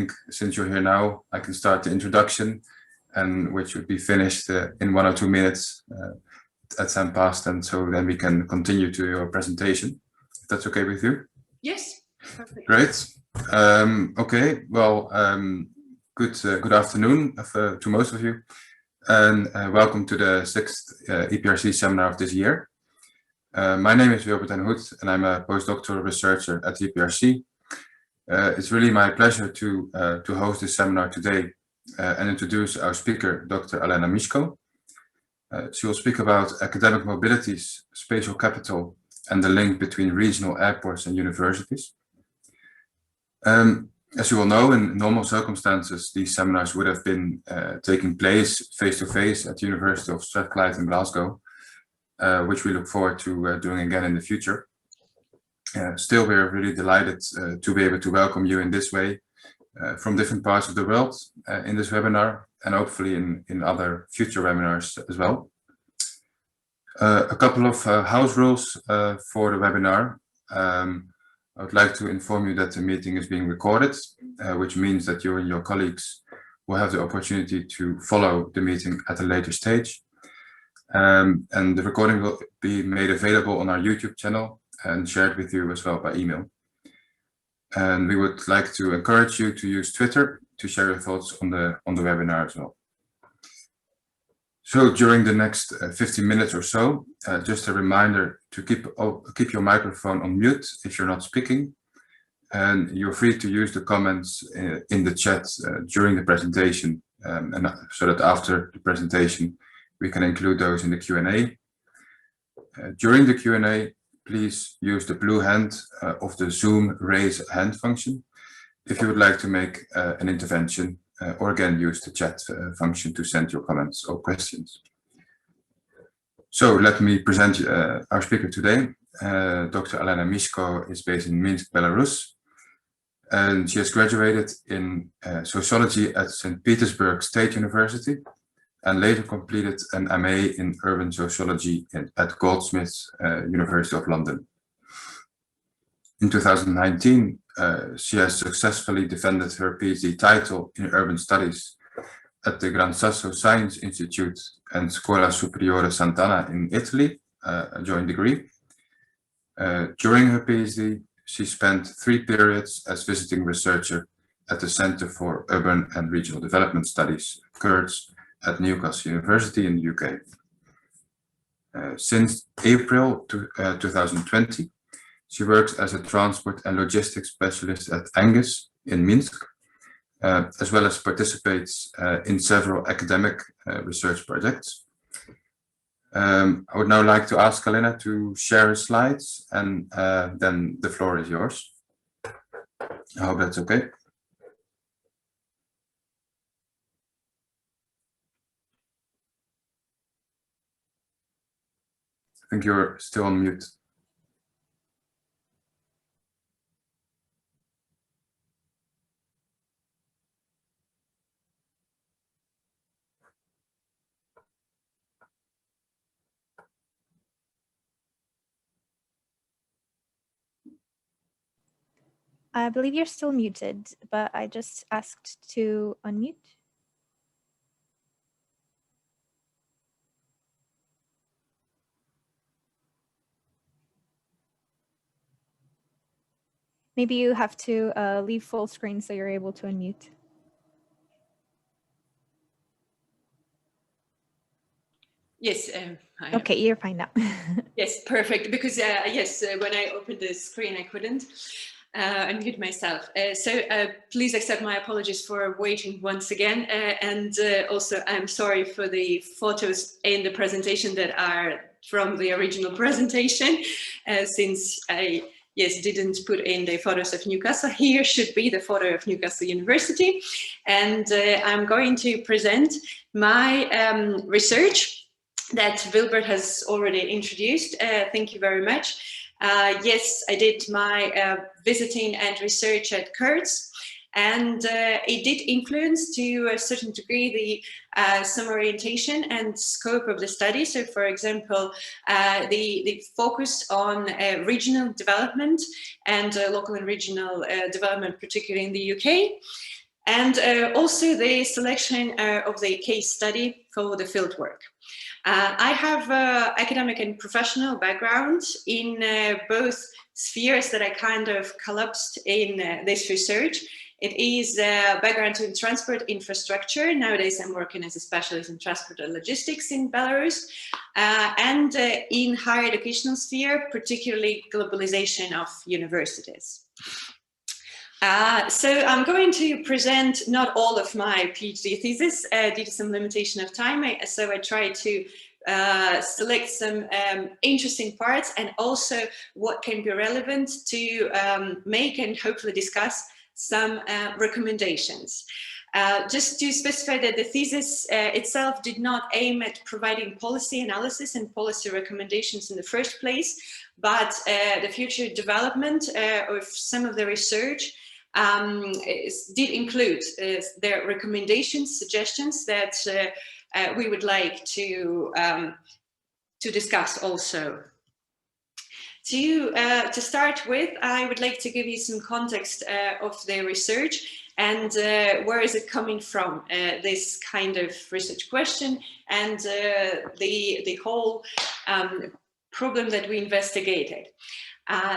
think since you're here now, I can start the introduction, and which would be finished in 1 or 2 minutes at 10 past, and so then we can continue to your presentation, if that's okay with you. Yes, perfect. Great. Okay, well, good afternoon to most of you, and welcome to the 6th EPRC seminar of this year. My name is Wilbert ten Hoed, and I'm a postdoctoral researcher at EPRC. It's really my pleasure to host this seminar today and introduce our speaker, Dr. Alena Myshko. She will speak about academic mobilities, spatial capital, and the link between regional airports and universities. As you all know, in normal circumstances, these seminars would have been taking place face-to-face at the University of Strathclyde in Glasgow, which we look forward to doing again in the future. Still, we're really delighted to be able to welcome you in this way from different parts of the world in this webinar, and hopefully in other future webinars as well. A couple of house rules for the webinar. I would like to inform you that the meeting is being recorded, which means that you and your colleagues will have the opportunity to follow the meeting at a later stage. And the recording will be made available on our YouTube channel and shared with you as well by email. And we would like to encourage you to use Twitter to share your thoughts on the webinar as well. So during the next 15 minutes or so, just a reminder to keep your microphone on mute if you're not speaking. And you're free to use the comments in the chat during the presentation, and so that after the presentation, we can include those in the Q&A. During the Q&A, please use the blue hand of the Zoom raise hand function if you would like to make an intervention, or again use the chat function to send your comments or questions. So let me present our speaker today. Dr. Alena Myshko is based in Minsk, Belarus, and she has graduated in sociology at St. Petersburg State University, and later completed an MA in urban sociology at Goldsmiths University of London. In 2019, she has successfully defended her PhD title in urban studies at the Gran Sasso Science Institute and Scuola Superiore Sant'Anna in Italy, a joint degree. During her PhD, she spent 3 periods as visiting researcher at the Center for Urban and Regional Development Studies, CURDS, at Newcastle University in the UK. Since April 2020, she works as a transport and logistics specialist at Angis in Minsk, as well as participates in several academic research projects. I would now like to ask Alena to share her slides, and then the floor is yours. I hope that's okay. I think you're still on mute. I believe you're still muted, but I just asked to unmute. Maybe you have to leave full screen so you're able to unmute. Yes. Okay, you're fine now. Yes, perfect. Because yes, when I opened the screen, I couldn't unmute myself. So please accept my apologies for waiting once again. And also, I'm sorry for the photos in the presentation that are from the original presentation, since I didn't put in the photos of Newcastle. Here should be the photo of Newcastle University. And I'm going to present my research that Wilbert has already introduced. Thank you very much. Yes, I did my visiting and research at CURDS, and it did influence to a certain degree the some orientation and scope of the study. So, for example, the focus on regional development and local and regional development, particularly in the UK. and also the selection of the case study for the fieldwork. I have academic and professional background in both spheres that I kind of collapsed in this research. It is background in transport infrastructure. Nowadays I'm working as a specialist in transport and logistics in Belarus, and in higher educational sphere, particularly globalization of universities. So I'm going to present not all of my PhD thesis due to some limitation of time. So I try to select some interesting parts and also what can be relevant to make and hopefully discuss some recommendations. Just to specify that the thesis itself did not aim at providing policy analysis and policy recommendations in the first place, but the future development of some of the research did include their recommendations, suggestions that we would like to discuss also. To start with, I would like to give you some context of the research and where is it coming from, this kind of research question and the whole problem that we investigated.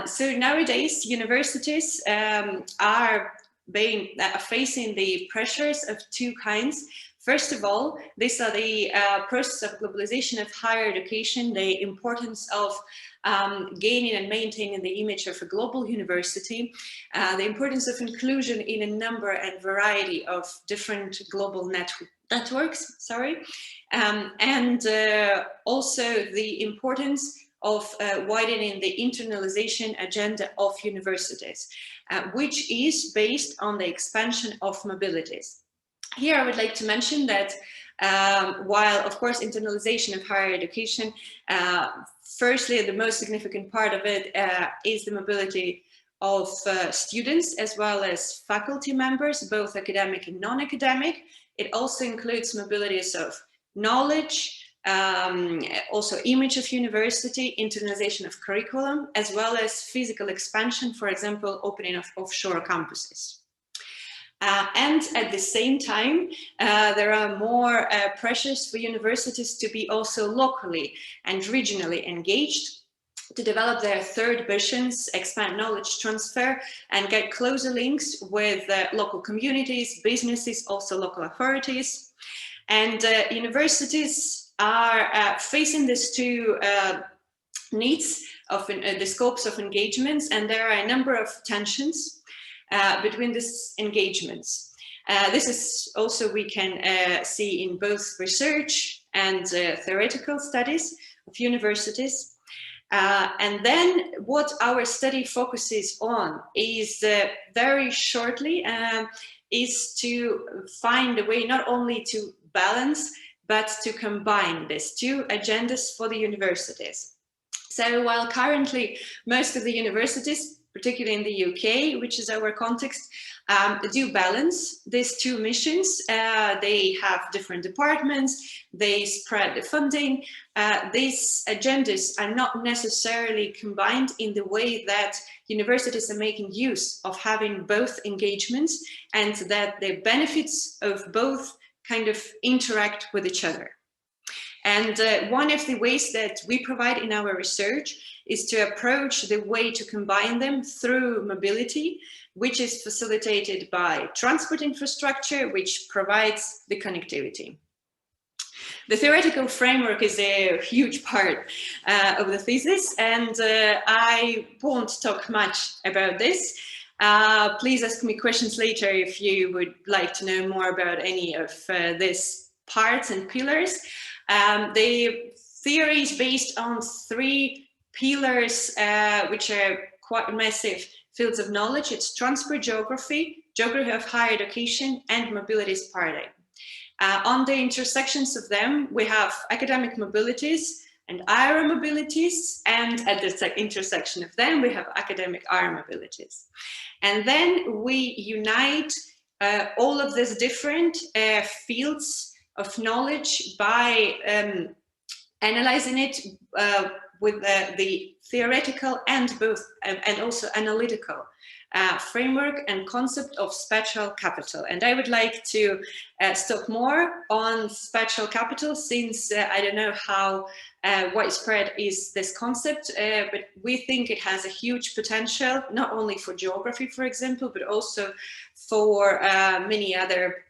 So nowadays, universities are facing the pressures of two kinds. First of all, these are the process of globalization of higher education, the importance of gaining and maintaining the image of a global university, the importance of inclusion in a number and variety of different global networks, and also the importance of widening the internationalization agenda of universities, which is based on the expansion of mobilities. Here I would like to mention that while, of course, internationalization of higher education, firstly, the most significant part of it is the mobility of students as well as faculty members, both academic and non-academic. It also includes mobilities of knowledge, also image of university, internationalization of curriculum, as well as physical expansion, for example, opening of offshore campuses. And at the same time, there are more pressures for universities to be also locally and regionally engaged, to develop their third visions, expand knowledge transfer, and get closer links with local communities, businesses, also local authorities. And universities are facing these two needs of the scopes of engagements, and there are a number of tensions between these engagements. This is also we can see in both research and theoretical studies of universities. And then what our study focuses on is very shortly is to find a way not only to balance but to combine these two agendas for the universities. So while currently most of the universities, particularly in the UK, which is our context, do balance these two missions. They have different departments, they spread the funding. These agendas are not necessarily combined in the way that universities are making use of having both engagements, and that the benefits of both kind of interact with each other. And one of the ways that we provide in our research is to approach the way to combine them through mobility, which is facilitated by transport infrastructure, which provides the connectivity. The theoretical framework is a huge part of the thesis, and I won't talk much about this. Please ask me questions later if you would like to know more about any of these parts and pillars. The theory is based on three pillars, which are quite massive fields of knowledge. It's transport geography, geography of higher education, and mobilities paradigm. On the intersections of them, we have academic mobilities and aero mobilities, and at the intersection of them, we have academic aero mobilities. And then we unite all of these different fields of knowledge by analyzing it with the theoretical and also analytical framework and concept of spatial capital. And I would like to stop more on spatial capital, since I don't know how widespread is this concept, but we think it has a huge potential, not only for geography, for example, but also for many other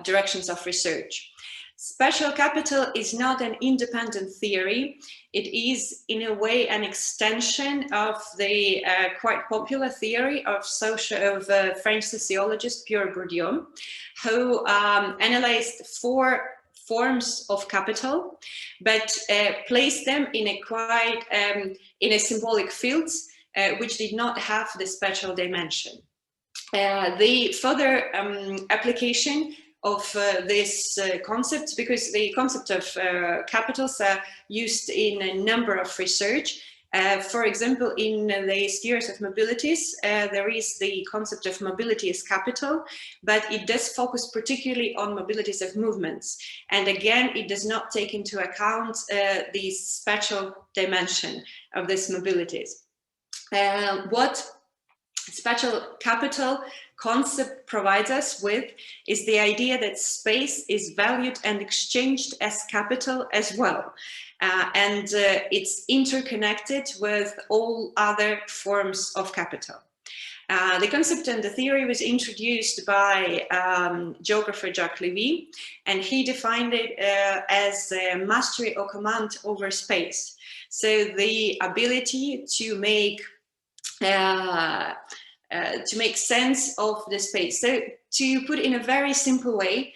directions of research. Spatial capital is not an independent theory. It is, in a way, an extension of the quite popular theory of French sociologist Pierre Bourdieu, who analyzed 4 forms of capital, but placed them in a quite in a symbolic fields, which did not have the spatial dimension. The further application of this concept, because the concept of capitals are used in a number of research. For example, in the spheres of mobilities, there is the concept of mobility as capital, but it does focus particularly on mobilities of movements. And again, it does not take into account the spatial dimension of these mobilities. What spatial capital concept provides us with is the idea that space is valued and exchanged as capital as well. And it's interconnected with all other forms of capital. The concept and the theory was introduced by geographer Jacques Lévy, and he defined it as mastery or command over space. So the ability to make sense of the space. So to put in a very simple way,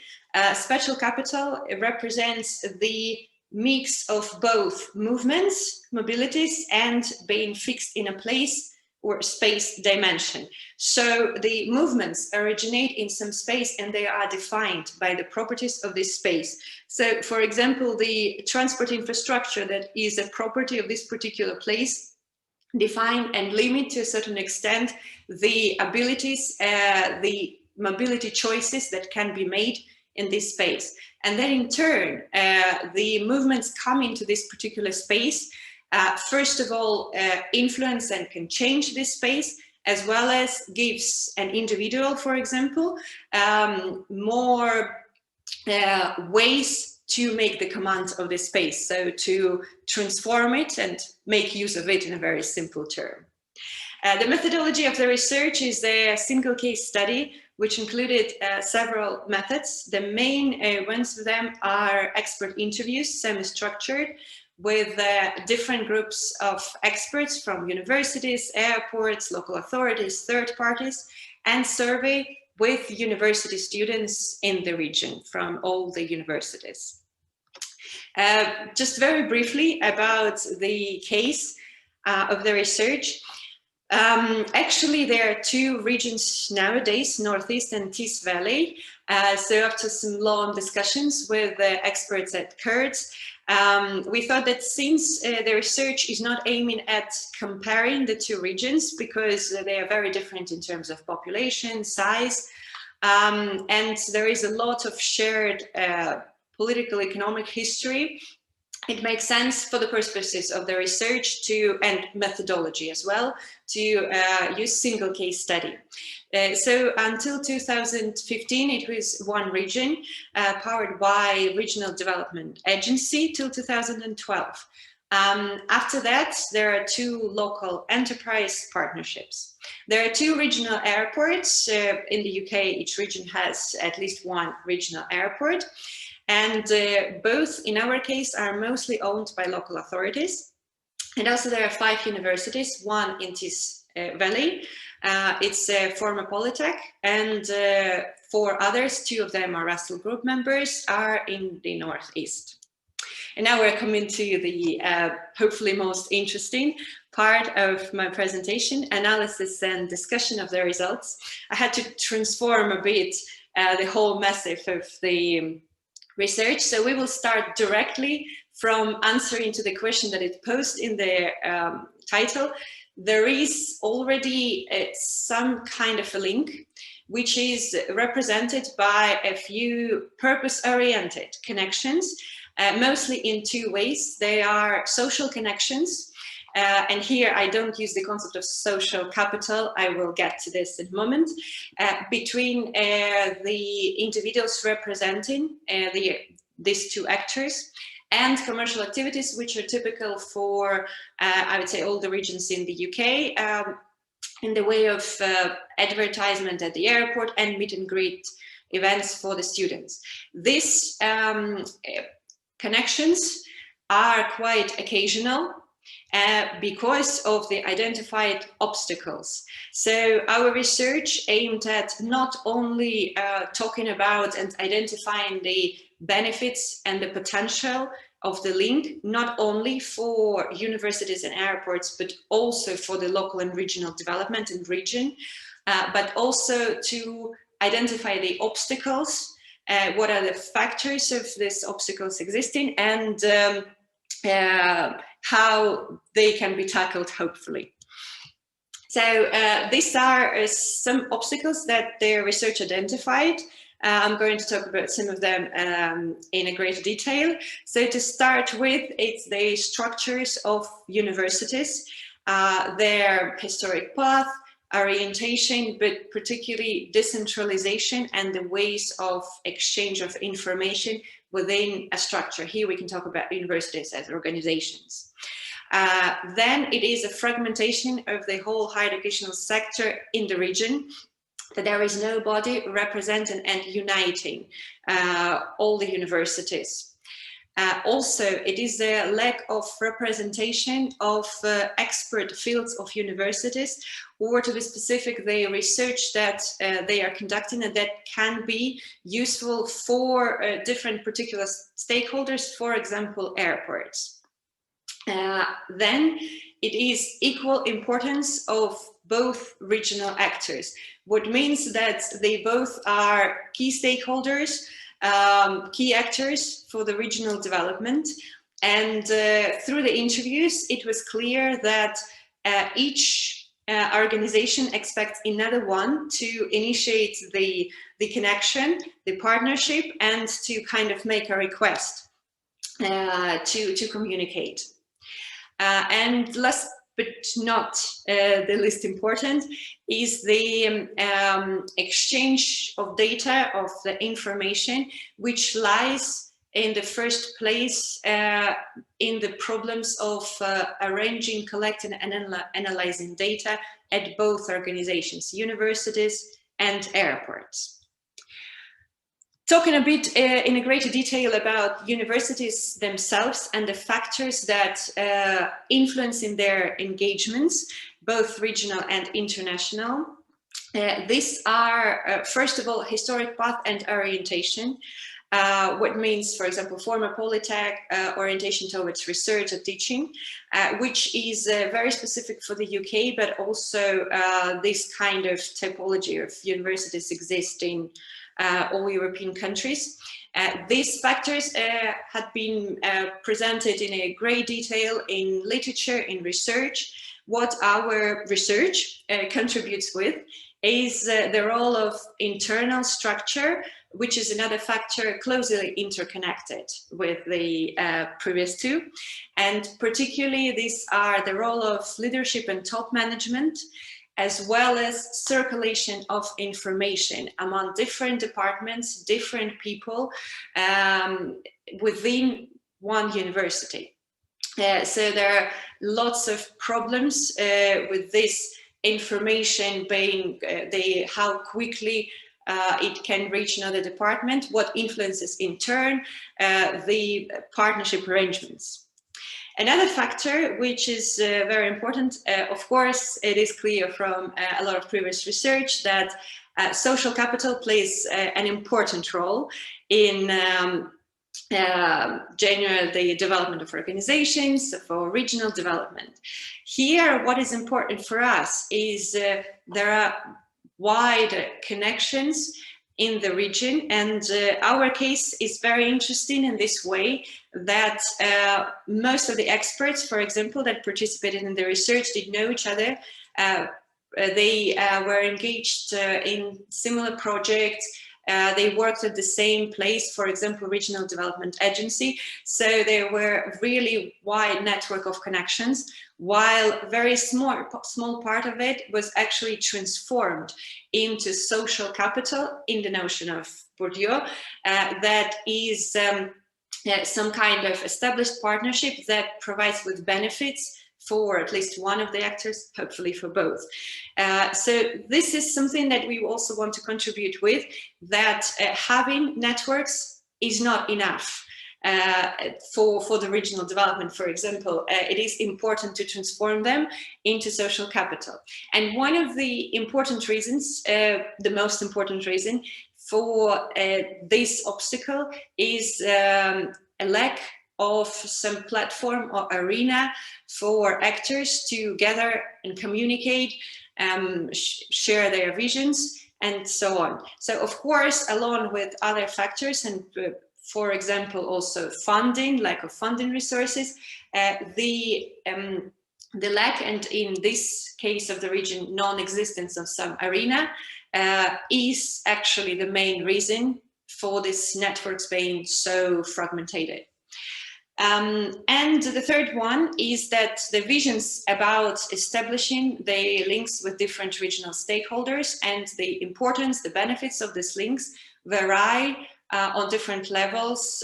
spatial capital represents the mix of both movements, mobilities, and being fixed in a place or space dimension. So the movements originate in some space and they are defined by the properties of this space. So for example, the transport infrastructure that is a property of this particular place define and limit to a certain extent the abilities, the mobility choices that can be made in this space. And then in turn, the movements come into this particular space, first of all, influence and can change this space, as well as gives an individual, for example, more ways to make the command of the space, so to transform it and make use of it in a very simple term. The methodology of the research is a single case study, which included several methods. The main ones of them are expert interviews, semi-structured, with different groups of experts from universities, airports, local authorities, third parties, and survey with university students in the region from all the universities. Just very briefly about the case of the research. Actually, there are 2 regions nowadays, Northeast and Tees Valley. So after some long discussions with the experts at Kurds, we thought that since the research is not aiming at comparing the 2 regions, because they are very different in terms of population, size, and there is a lot of shared political economic history, it makes sense for the purposes of the research and methodology as well to use single case study. So until 2015, it was 1 region powered by Regional Development Agency till 2012. After that, there are 2 local enterprise partnerships. There are 2 regional airports. In the UK, each region has at least 1 regional airport. And both, in our case, are mostly owned by local authorities. And also there are 5 universities, 1 in Tees Valley. It's former Polytech, and 4 others, 2 of them are Russell Group members, are in the Northeast. And now we're coming to the hopefully most interesting part of my presentation, analysis and discussion of the results. I had to transform a bit the whole message of the research. So we will start directly from answering to the question that it posed in the title. There is already some kind of a link, which is represented by a few purpose-oriented connections, mostly in 2 ways. They are social connections, and here I don't use the concept of social capital, I will get to this in a moment, between the individuals representing these two actors and commercial activities, which are typical for, I would say, all the regions in the UK, in the way of advertisement at the airport and meet and greet events for the students. These connections are quite occasional because of the identified obstacles. So our research aimed at not only talking about and identifying the benefits and the potential of the link, not only for universities and airports, but also for the local and regional development and region, but also to identify the obstacles, what are the factors of these obstacles existing, and how they can be tackled, hopefully. So these are some obstacles that their research identified. I'm going to talk about some of them in a greater detail. So to start with, it's the structures of universities, their historic path, orientation, but particularly decentralization and the ways of exchange of information within a structure. Here we can talk about universities as organizations. Then it is a fragmentation of the whole higher educational sector in the region, that there is no body representing and uniting all the universities. Also, it is the lack of representation of expert fields of universities, or to be specific, the research that they are conducting and that can be useful for different particular stakeholders, for example, airports. Then it is equal importance of both regional actors, what means that they both are key stakeholders, key actors for the regional development. And through the interviews, it was clear that each organization expects another one to initiate the connection, the partnership, and to kind of make a request to communicate. And last but not the least important is the exchange of data, of the information, which lies in the first place in the problems of arranging, collecting and analyzing data at both organizations, universities and airports. Talking a bit in a greater detail about universities themselves and the factors that influence in their engagements, both regional and international. These are, first of all, historic path and orientation, what means, for example, former Polytech, orientation towards research or teaching, which is very specific for the UK, but also this kind of typology of universities exist in all European countries. These factors had been presented in a great detail in literature, in research. What our research contributes with is the role of internal structure, which is another factor closely interconnected with the previous two. And particularly these are the role of leadership and top management, as well as circulation of information among different departments, different people within one university. So there are lots of problems with this information being how quickly it can reach another department, what influences in turn the partnership arrangements. Another factor, which is very important, of course, it is clear from a lot of previous research that social capital plays an important role in general the development of organizations, for regional development. Here, what is important for us is there are wide connections in the region, and our case is very interesting in this way that most of the experts, for example, that participated in the research did know each other. They were engaged in similar projects. They worked at the same place, for example, Regional Development Agency. So there were really wide network of connections, while very small part of it was actually transformed into social capital in the notion of Bourdieu, that is some kind of established partnership that provides with benefits for at least one of the actors, hopefully for both. So this is something that we also want to contribute with, that having networks is not enough. For the regional development, for example, it is important to transform them into social capital. And one of the important reasons, the most important reason for this obstacle is a lack of some platform or arena for actors to gather and communicate, share their visions, and so on. So of course, along with other factors, and for example, also funding, lack of funding resources, the lack, and in this case of the region, non-existence of some arena is actually the main reason for this networks being so fragmented. And the third one is that the visions about establishing the links with different regional stakeholders and the importance, the benefits of these links vary on different levels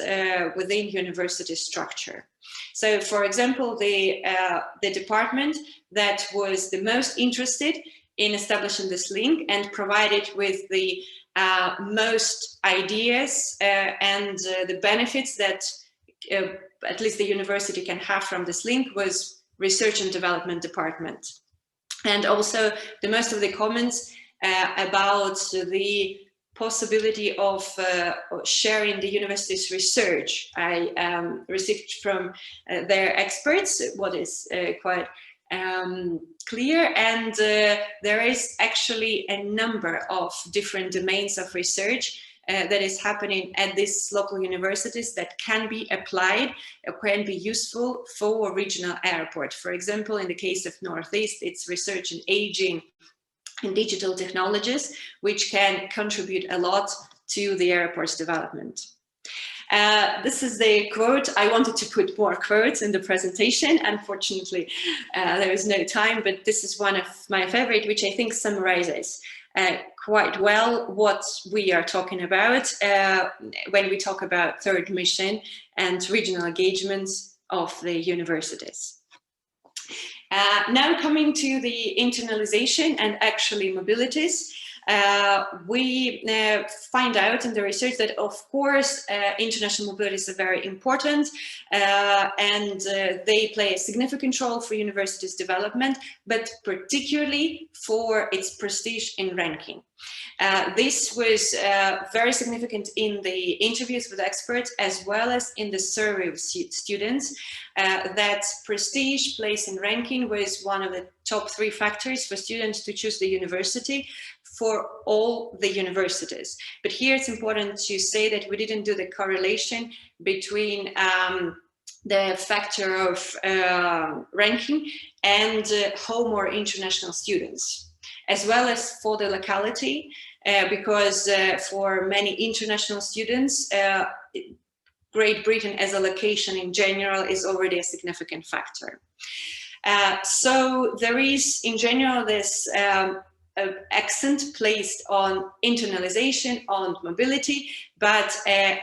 within university structure. So, for example, the department that was the most interested in establishing this link and provided with the most ideas and the benefits that at least the university can have from this link was Research and Development Department. And also the most of the comments about the possibility of sharing the university's research I received from their experts, what is quite clear, and there is actually a number of different domains of research that is happening at these local universities that can be applied, can be useful for a regional airport. For example, in the case of Northeast, it's research in aging and digital technologies, which can contribute a lot to the airport's development. This is the quote. I wanted to put more quotes in the presentation. Unfortunately, there is no time, but this is one of my favorite, which I think summarizes quite well what we are talking about when we talk about third mission and regional engagements of the universities. Now coming to the internalization and actually mobilities, we find out in the research that, of course, international mobilities are very important and they play a significant role for universities' development, but particularly for its prestige in ranking. This was very significant in the interviews with experts as well as in the survey of students, that prestige, place and ranking was one of the top 3 factors for students to choose the university for all the universities. But here it's important to say that we didn't do the correlation between the factor of ranking and home or international students, as well as for the locality, because for many international students, Great Britain as a location in general is already a significant factor. So there is in general this accent placed on internalization, on mobility, but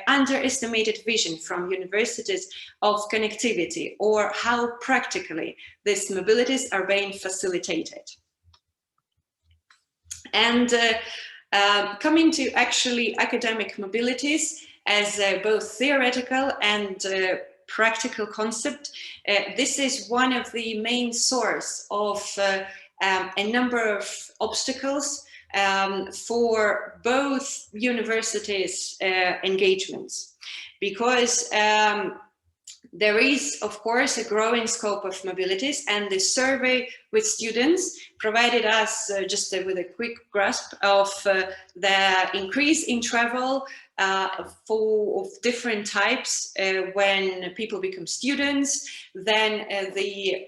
underestimated vision from universities of connectivity or how practically these mobilities are being facilitated. And coming to actually academic mobilities as both theoretical and practical concept, this is one of the main source of a number of obstacles for both universities' engagements, because there is, of course, a growing scope of mobilities, and the survey with students provided us just with a quick grasp of the increase in travel of different types when people become students, then the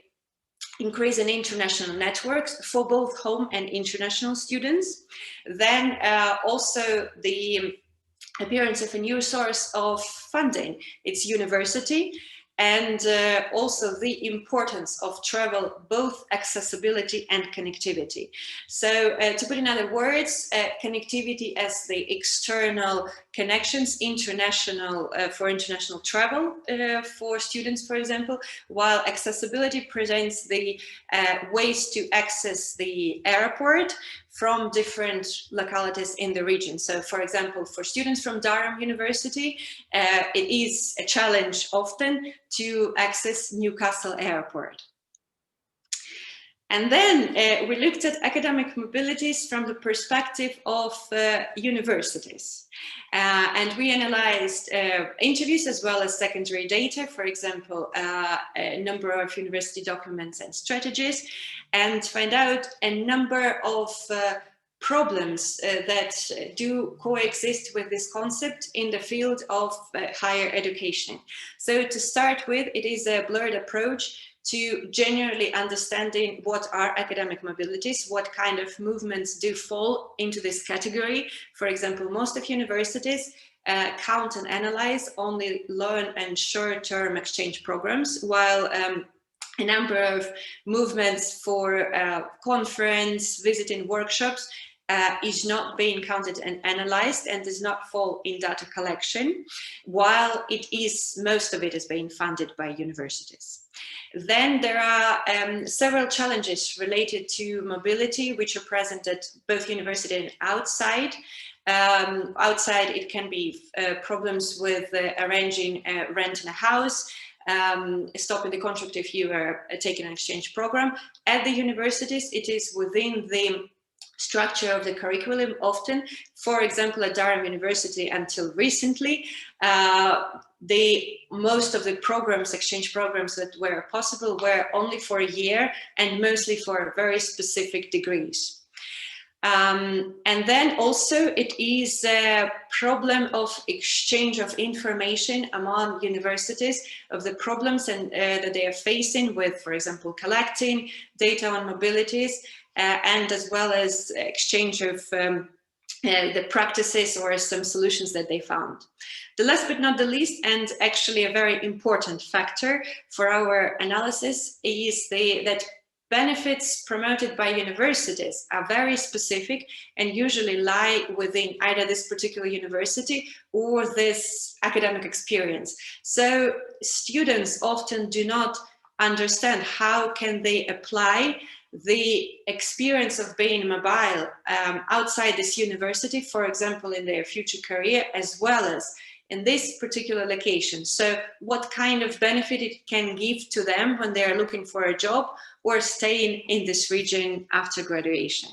increase in international networks for both home and international students, then also the appearance of a new source of funding, it's university, and also the importance of travel, both accessibility and connectivity. So to put in other words, connectivity as the external connections, international for international travel for students, for example, while accessibility presents the ways to access the airport from different localities in the region. So, for example, for students from Durham University, it is a challenge often to access Newcastle Airport. And then we looked at academic mobilities from the perspective of universities. And we analyzed interviews as well as secondary data, for example, a number of university documents and strategies, and find out a number of problems that do coexist with this concept in the field of higher education. So to start with, it is a blurred approach to generally understanding what are academic mobilities, what kind of movements do fall into this category. For example, most of universities count and analyze only long and short-term exchange programs, while a number of movements for conference, visiting workshops is not being counted and analyzed and does not fall in data collection, while most of it is being funded by universities. Then there are several challenges related to mobility, which are present at both university and outside. Outside, it can be problems with arranging rent in a house, stopping the contract if you are taking an exchange program. At the universities, it is within the structure of the curriculum often. For example, at Durham University until recently, most of the programs, exchange programs that were possible were only for a year and mostly for very specific degrees. And then also it is a problem of exchange of information among universities of the problems that they are facing with, for example, collecting data on mobilities, and as well as exchange of the practices or some solutions that they found. The last but not the least, and actually a very important factor for our analysis, is that benefits promoted by universities are very specific and usually lie within either this particular university or this academic experience. So students often do not understand how can they apply the experience of being mobile outside this university, for example, in their future career, as well as in this particular location. So what kind of benefit it can give to them when they are looking for a job or staying in this region after graduation.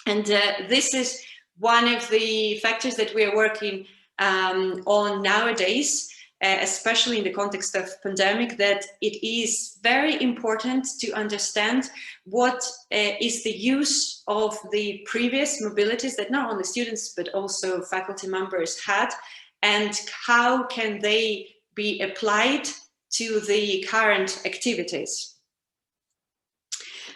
And this is one of the factors that we are working on nowadays, especially in the context of pandemic, that it is very important to understand what is the use of the previous mobilities that not only students but also faculty members had, and how can they be applied to the current activities.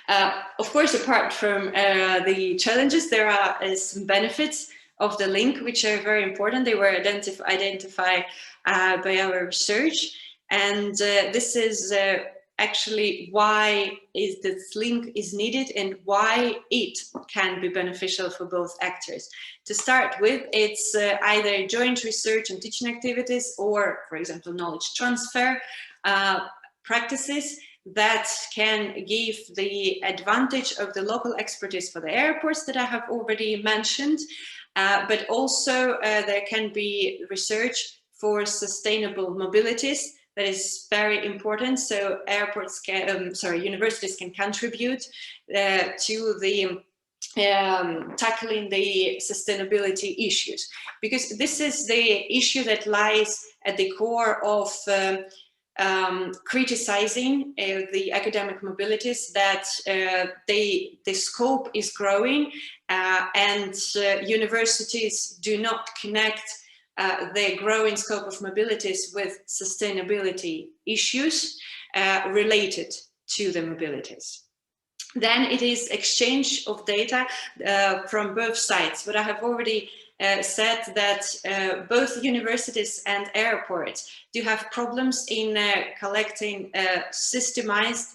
Of course, apart from the challenges, there are some benefits of the link, which are very important. They were identified by our research, and this is actually why this link is needed and why it can be beneficial for both actors. To start with, it's either joint research and teaching activities or, for example, knowledge transfer practices that can give the advantage of the local expertise for the airports that I have already mentioned, but also there can be research for sustainable mobilities. That is very important. So airports can, universities can contribute to the tackling the sustainability issues, because this is the issue that lies at the core of criticizing the academic mobilities, that the scope is growing and universities do not connect the growing scope of mobilities with sustainability issues related to the mobilities. Then it is exchange of data from both sides. What I have already said that both universities and airports do have problems in collecting systemized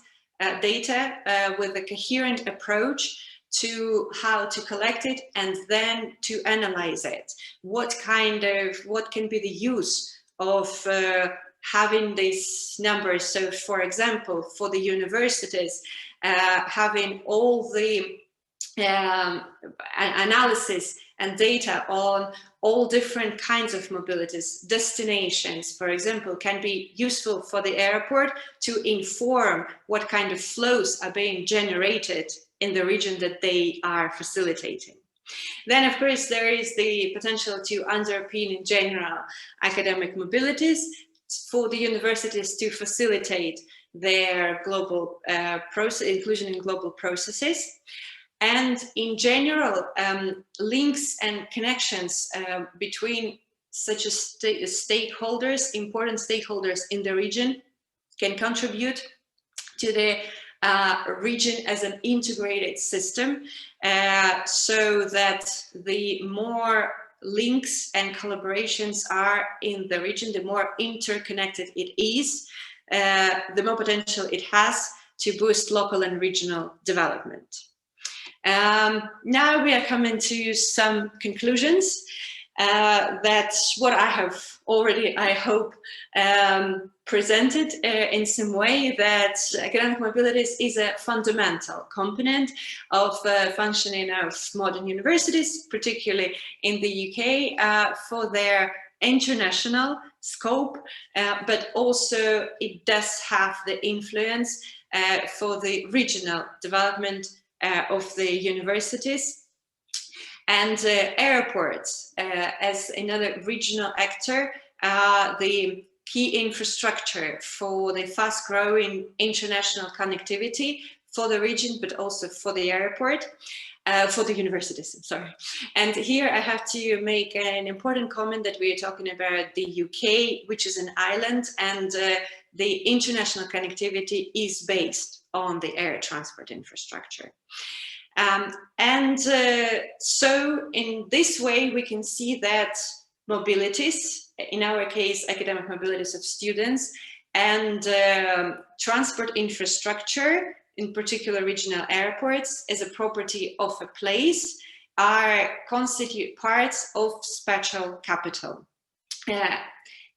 data with a coherent approach to how to collect it and then to analyze it. What can be the use of having these numbers? So for example, for the universities, having all the analysis and data on all different kinds of mobilities, destinations, for example, can be useful for the airport to inform what kind of flows are being generated in the region that they are facilitating. Then, of course, there is the potential to underpin in general academic mobilities for the universities to facilitate their global inclusion in global processes. And in general, links and connections between such as stakeholders, important stakeholders in the region, can contribute to the region as an integrated system, so that the more links and collaborations are in the region, the more interconnected it is, the more potential it has to boost local and regional development. Now we are coming to some conclusions. That's what I have already, I hope, presented in some way, that academic mobilities is a fundamental component of functioning of modern universities, particularly in the UK, for their international scope, but also it does have the influence for the regional development of the universities. And airports, as another regional actor, the key infrastructure for the fast-growing international connectivity for the region, but also for the airport, for the universities, I'm sorry. And here I have to make an important comment that we are talking about the UK, which is an island, and the international connectivity is based on the air transport infrastructure. So in this way, we can see that mobilities, in our case, academic mobilities of students, and transport infrastructure, in particular regional airports, as a property of a place, constitute parts of spatial capital.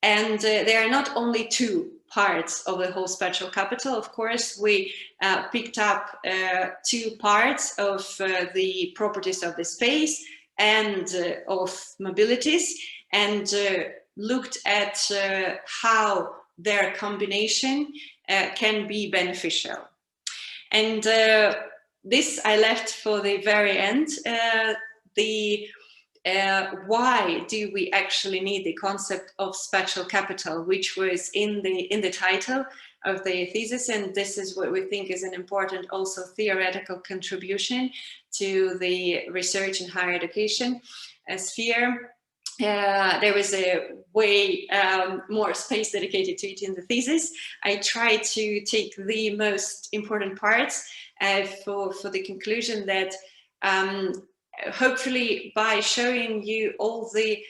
And there are not only two parts of the whole spatial capital. Of course, we picked up two parts of the properties of the space and of mobilities, and looked at how their combination can be beneficial. And this I left for the very end. Why do we actually need the concept of spatial capital, which was in the title of the thesis, and this is what we think is an important also theoretical contribution to the research in higher education sphere. There was a way more space dedicated to it in the thesis. I tried to take the most important parts for the conclusion that hopefully by showing you all the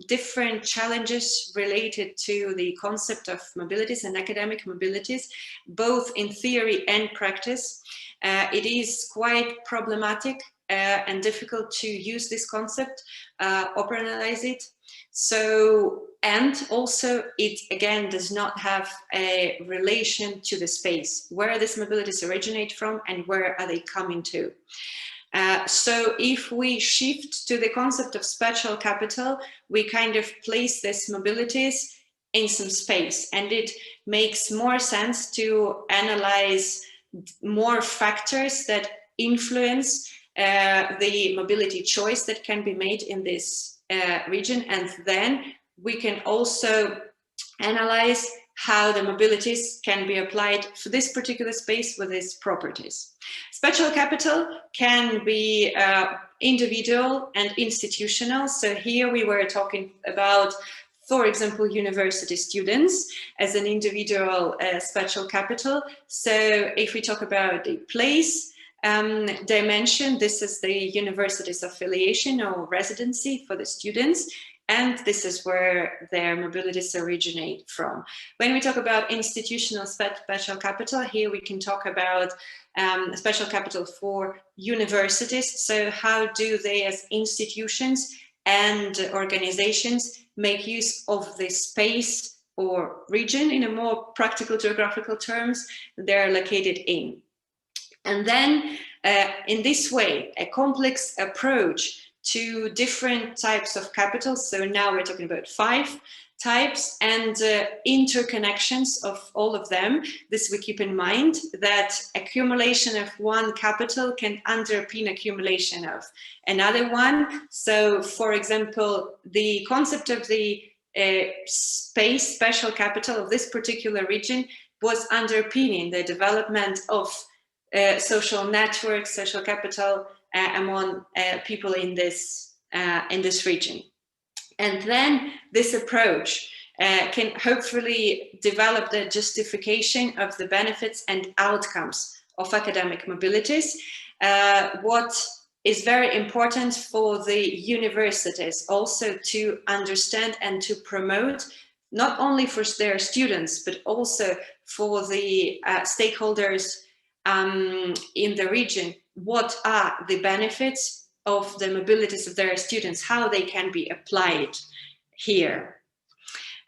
different challenges related to the concept of mobilities and academic mobilities, both in theory and practice, it is quite problematic and difficult to use this concept, operationalize it. So, and also it again does not have a relation to the space, where these mobilities originate from and where are they coming to. So if we shift to the concept of spatial capital, we kind of place these mobilities in some space, and it makes more sense to analyze more factors that influence the mobility choice that can be made in this region, and then we can also analyze how the mobilities can be applied for this particular space with its properties. Spatial capital can be individual and institutional. So here we were talking about, for example, university students as an individual spatial capital. So if we talk about a place, dimension. This is the university's affiliation or residency for the students. And this is where their mobilities originate from. When we talk about institutional spatial capital, here we can talk about spatial capital for universities. So how do they as institutions and organizations make use of the space or region in a more practical geographical terms they're located in? And then in this way, a complex approach to different types of capital. So now we're talking about 5 types and interconnections of all of them. This we keep in mind, that accumulation of one capital can underpin accumulation of another one. So for example, the concept of the spatial capital of this particular region was underpinning the development of social networks, social capital among people in this region. And then this approach can hopefully develop the justification of the benefits and outcomes of academic mobilities. What is very important for the universities also to understand and to promote, not only for their students, but also for the stakeholders in the region, what are the benefits of the mobilities of their students, how they can be applied here.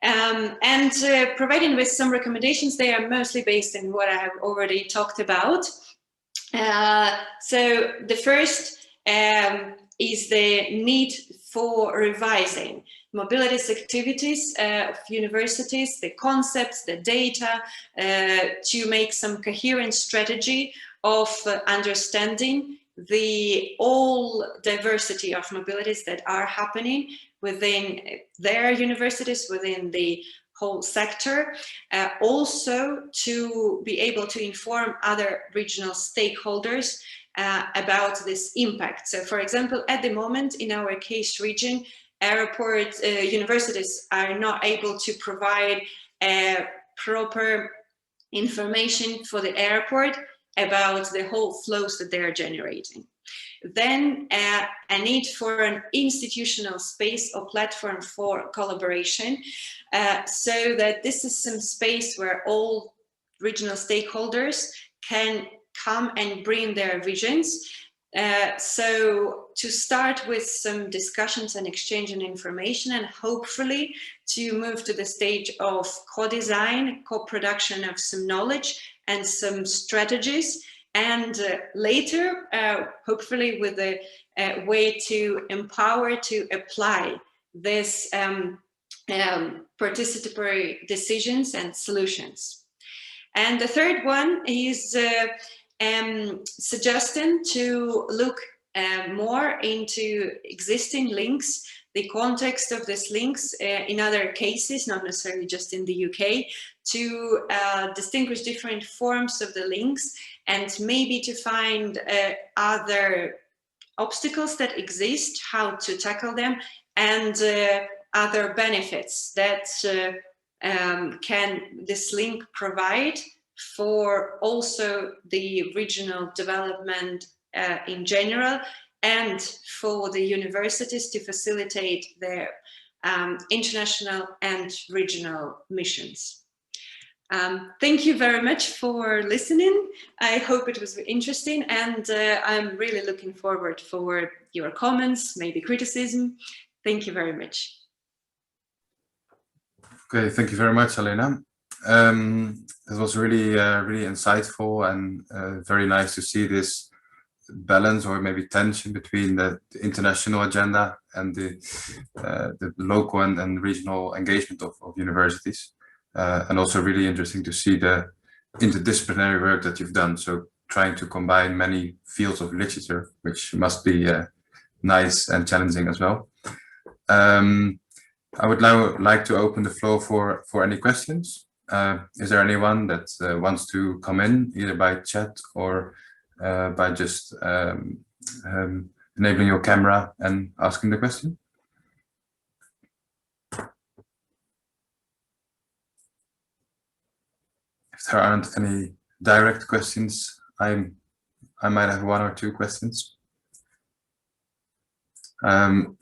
And providing with some recommendations, they are mostly based on what I have already talked about. So the first is the need for revising mobilities activities of universities, the concepts, the data, to make some coherent strategy of understanding the all diversity of mobilities that are happening within their universities, within the whole sector, also to be able to inform other regional stakeholders about this impact. So for example, at the moment in our case region, airports, universities are not able to provide proper information for the airport about the whole flows that they are generating. Then a need for an institutional space or platform for collaboration, so that this is some space where all regional stakeholders can come and bring their visions. So to start with some discussions and exchange of information, and hopefully to move to the stage of co-design, co-production of some knowledge and some strategies, and later, hopefully with a way to empower, to apply this participatory decisions and solutions. And the third one is suggesting to look more into existing links, the context of these links in other cases, not necessarily just in the UK, to distinguish different forms of the links and maybe to find other obstacles that exist, how to tackle them, and other benefits that can this link provide for also the regional development in general, and for the universities to facilitate their international and regional missions. Thank you very much for listening. I hope it was interesting, and I'm really looking forward for your comments, maybe criticism. Thank you very much. Okay, thank you very much, Alena. It was really, really insightful, and very nice to see this balance or maybe tension between the international agenda and the local and regional engagement of universities. And also really interesting to see the interdisciplinary work that you've done. So trying to combine many fields of literature, which must be nice and challenging as well. I would now like to open the floor for any questions. Is there anyone that wants to come in, either by chat or by just enabling your camera and asking the question? If there aren't any direct questions, I'm I might have one or two questions. To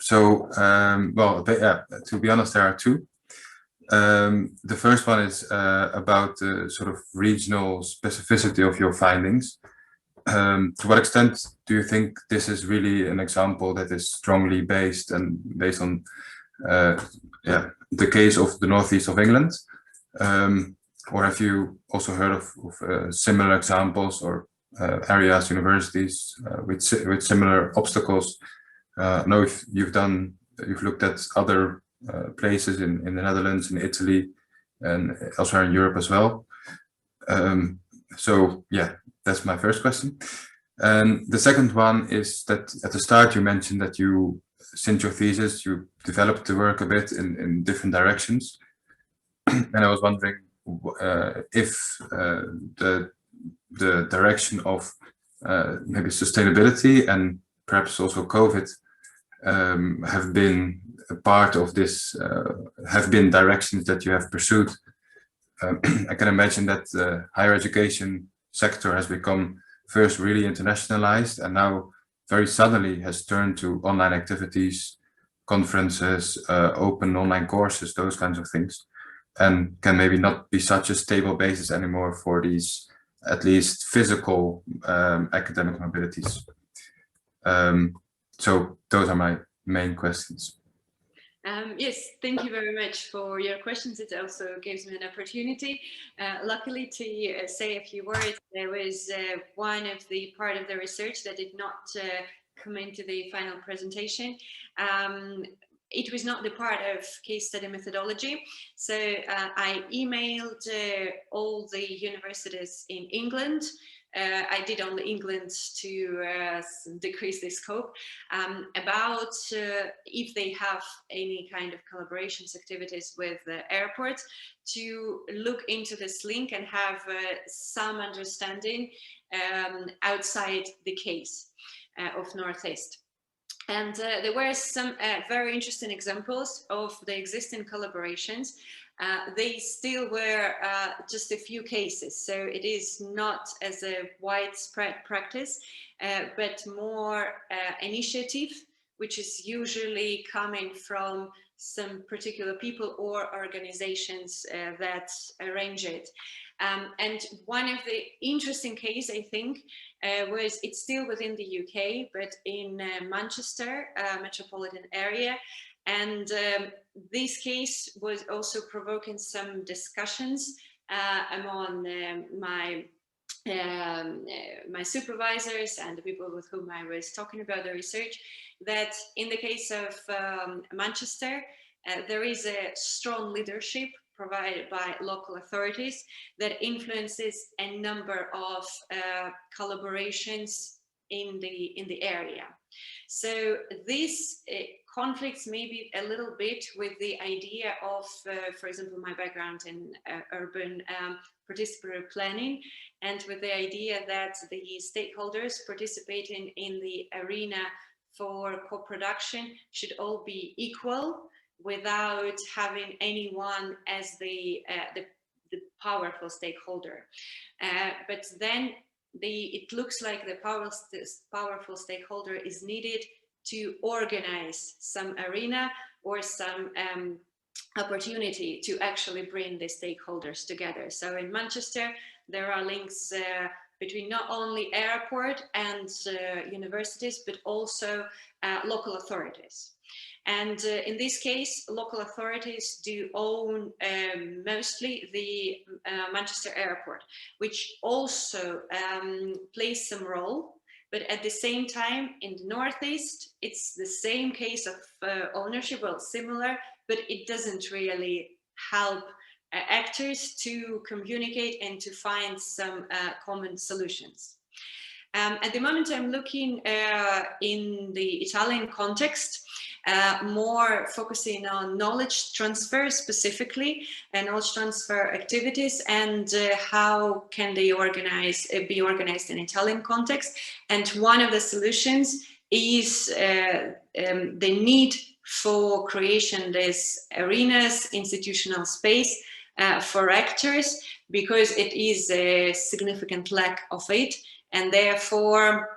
be honest, there are two. The first one is about the sort of regional specificity of your findings. To what extent do you think this is really an example that is strongly based on the case of the northeast of England? Or have you also heard of similar examples or areas, universities with similar obstacles? I know if you've looked at other places in the Netherlands, in Italy, and elsewhere in Europe as well. So yeah, that's my first question. And the second one is that at the start you mentioned that you, since your thesis, you developed the work a bit in different directions. And I was wondering if the direction of maybe sustainability and perhaps also COVID have been a part of this, have been directions that you have pursued. I can imagine that the higher education sector has become first really internationalized and now very suddenly has turned to online activities, conferences, open online courses, those kinds of things, and can maybe not be such a stable basis anymore for these at least physical academic mobilities. So those are my main questions. Yes, thank you very much for your questions. It also gives me an opportunity, luckily, to say a few words. There was one of the part of the research that did not come into the final presentation. It was not the part of case study methodology. So I emailed all the universities in England. I did only England to decrease the scope, about if they have any kind of collaborations activities with airports, to look into this link and have some understanding outside the case of Northeast. And there were some very interesting examples of the existing collaborations. They still were just a few cases, so it is not as a widespread practice, but more initiative, which is usually coming from some particular people or organizations that arrange it. And one of the interesting case, I think, was, it's still within the UK, but in Manchester metropolitan area. And this case was also provoking some discussions among my supervisors and the people with whom I was talking about the research, that in the case of Manchester, there is a strong leadership provided by local authorities that influences a number of collaborations in the area. So this conflicts maybe a little bit with the idea of, for example, my background in urban participatory planning, and with the idea that the stakeholders participating in the arena for co-production should all be equal without having anyone as the powerful stakeholder. But then it looks like the powerful stakeholder is needed to organize some arena or some opportunity to actually bring the stakeholders together. So in Manchester, there are links between not only airport and universities, but also local authorities. And in this case, local authorities do own mostly the Manchester airport, which also plays some role. But at the same time, in the Northeast, it's the same case of ownership, well, similar, but it doesn't really help actors to communicate and to find some common solutions. At the moment, I'm looking in the Italian context, more focusing on knowledge transfer specifically, and knowledge transfer activities, and how can they be organized in Italian context. And one of the solutions is the need for creation these arenas, institutional space for actors, because it is a significant lack of it. and therefore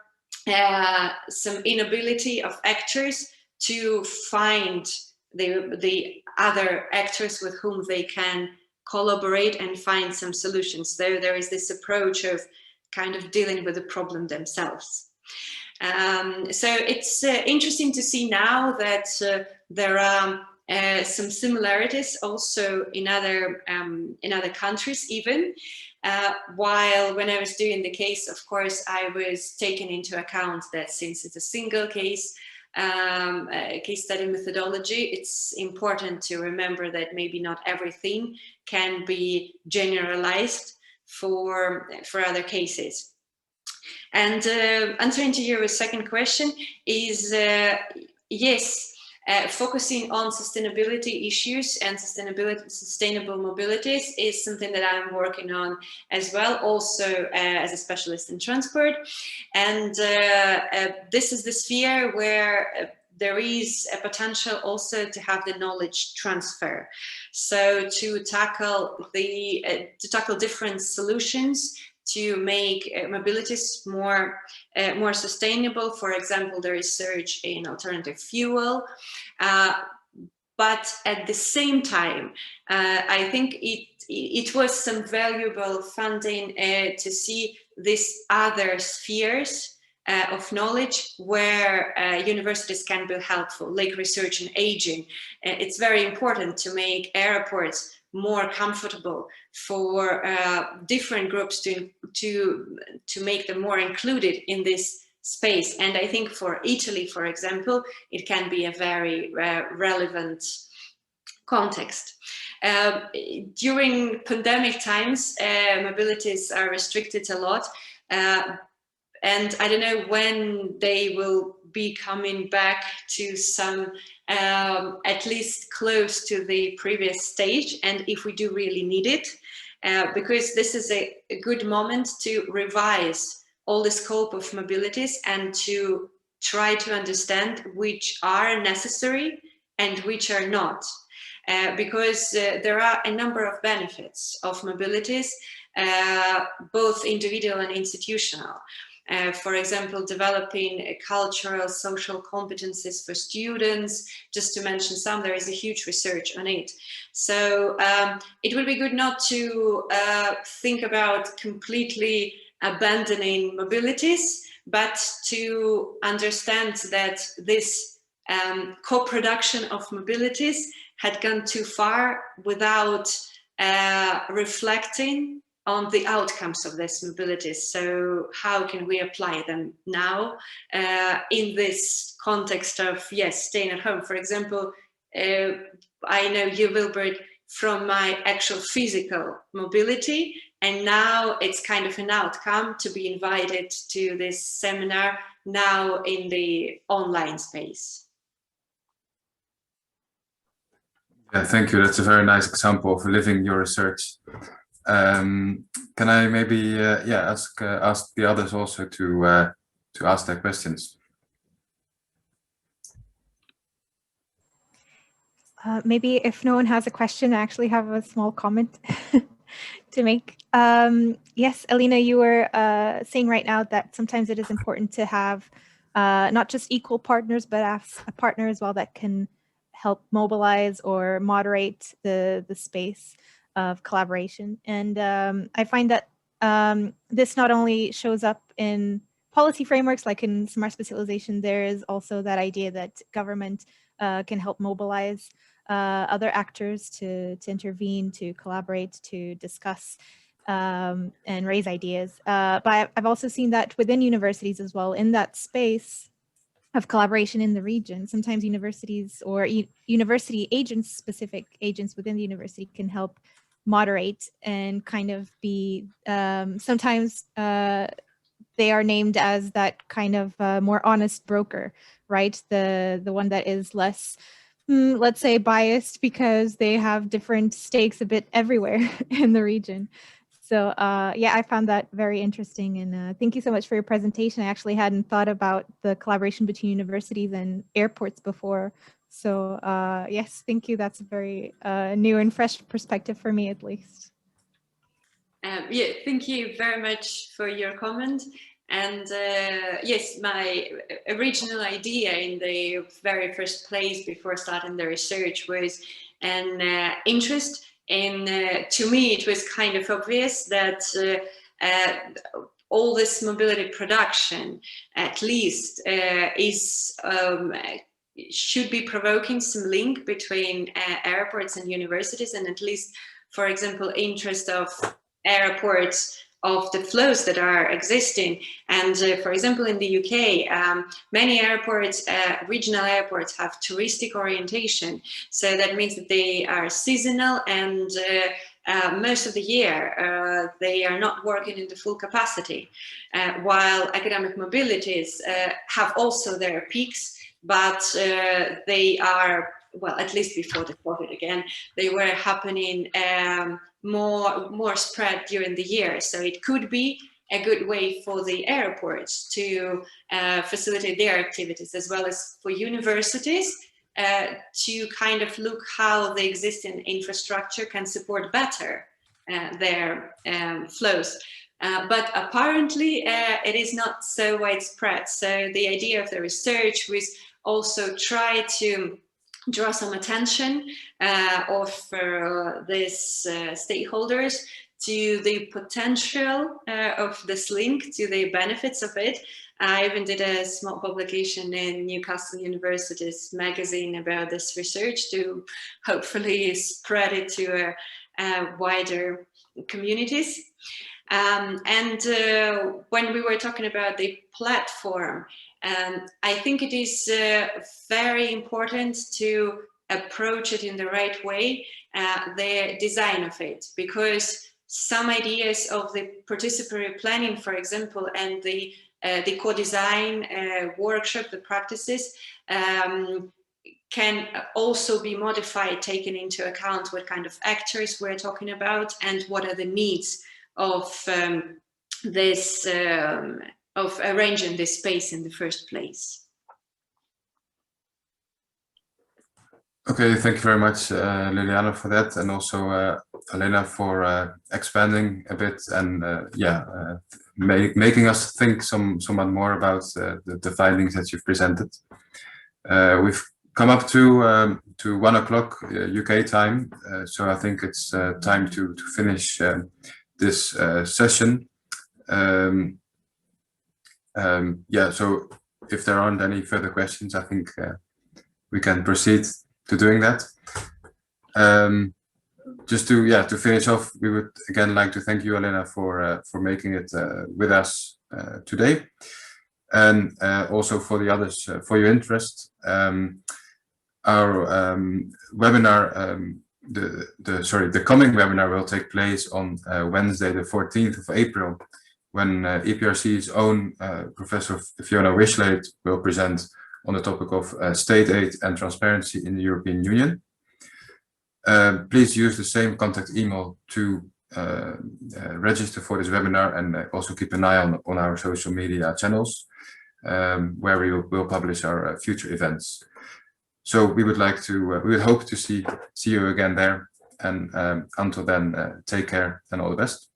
some inability of actors to find the other actors with whom they can collaborate and find some solutions. There is this approach of kind of dealing with the problem themselves. So it's interesting to see now that there are some similarities also in other countries even. While when I was doing the case, of course, I was taking into account that since it's a single case study methodology, it's important to remember that maybe not everything can be generalized for other cases. And answering to your second question is yes, focusing on sustainability issues and sustainable mobilities is something that I'm working on as well, also as a specialist in transport. And this is the sphere where there is a potential also to have the knowledge transfer. So to tackle different solutions to make mobilities more sustainable. For example, the research in alternative fuel. But at the same time, I think it was some valuable funding to see these other spheres of knowledge where universities can be helpful, like research in aging. It's very important to make airports more comfortable for different groups to make them more included in this space. And I think for Italy, for example, it can be a very relevant context. During pandemic times, mobilities are restricted a lot. And I don't know when they will be coming back to some at least close to the previous stage, and if we do really need it, because this is a good moment to revise all the scope of mobilities and to try to understand which are necessary and which are not, because there are a number of benefits of mobilities, both individual and institutional. For example, developing cultural, social competencies for students, just to mention some. There is a huge research on it. So it would be good not to think about completely abandoning mobilities, but to understand that this co-production of mobilities had gone too far without reflecting on the outcomes of this mobilities. So how can we apply them now in this context of, yes, staying at home? For example, I know you, Wilbert, from my actual physical mobility, and now it's kind of an outcome to be invited to this seminar now in the online space. Yeah, thank you. That's a very nice example of living your research. Can I maybe ask the others also to ask their questions? Maybe if no one has a question, I actually have a small comment to make. Yes, Alena, you were saying right now that sometimes it is important to have not just equal partners, but a partner as well that can help mobilize or moderate the space of collaboration. And I find that this not only shows up in policy frameworks, like in smart specialization, there is also that idea that government can help mobilize other actors to intervene, to collaborate, to discuss and raise ideas. But I've also seen that within universities as well, in that space of collaboration in the region. Sometimes universities or university agents, specific agents within the university, can help moderate and kind of be, sometimes they are named as that kind of more honest broker, right? The one that is less, let's say, biased because they have different stakes a bit everywhere in the region. So yeah, I found that very interesting, and thank you so much for your presentation. I actually hadn't thought about the collaboration between universities and airports before. So yes, thank you. That's a very new and fresh perspective for me, at least. Yeah, thank you very much for your comment. And yes, my original idea in the very first place before starting the research was an interest in, to me, it was kind of obvious that all this mobility production, at least, should be provoking some link between airports and universities, and at least, for example, interest of airports of the flows that are existing. And for example, in the UK, many airports, regional airports, have touristic orientation. So that means that they are seasonal, and most of the year they are not working in the full capacity, while academic mobilities have also their peaks, but they are, well, at least before the COVID again, they were happening more spread during the year. So it could be a good way for the airports to facilitate their activities, as well as for universities to kind of look how the existing infrastructure can support better their flows. But apparently it is not so widespread. So the idea of the research was also try to draw some attention of these stakeholders to the potential of this link, to the benefits of it. I even did a small publication in Newcastle University's magazine about this research to hopefully spread it to wider communities. And when we were talking about the platform, I think it is very important to approach it in the right way, the design of it, because some ideas of the participatory planning, for example, and the co-design workshop, the practices, can also be modified, taking into account what kind of actors we're talking about and what are the needs of this, of arranging this space in the first place. Okay, thank you very much, Liliana, for that, and also Alena for expanding a bit and making us think somewhat more about the findings that you've presented. We've come up to 1 o'clock UK time, so I think it's time to finish this session. So if there aren't any further questions, I think we can proceed to doing that. Just to finish off, we would again like to thank you, Alena, for making it with us today, and also for the others for your interest. Our webinar, the coming webinar will take place on Wednesday, the 14th of April, when EPRC's own Professor Fiona Wishlade will present on the topic of state aid and transparency in the European Union. Please use the same contact email to register for this webinar, and also keep an eye on our social media channels, where we will publish our future events. So we would hope to see you again there, and until then, take care and all the best.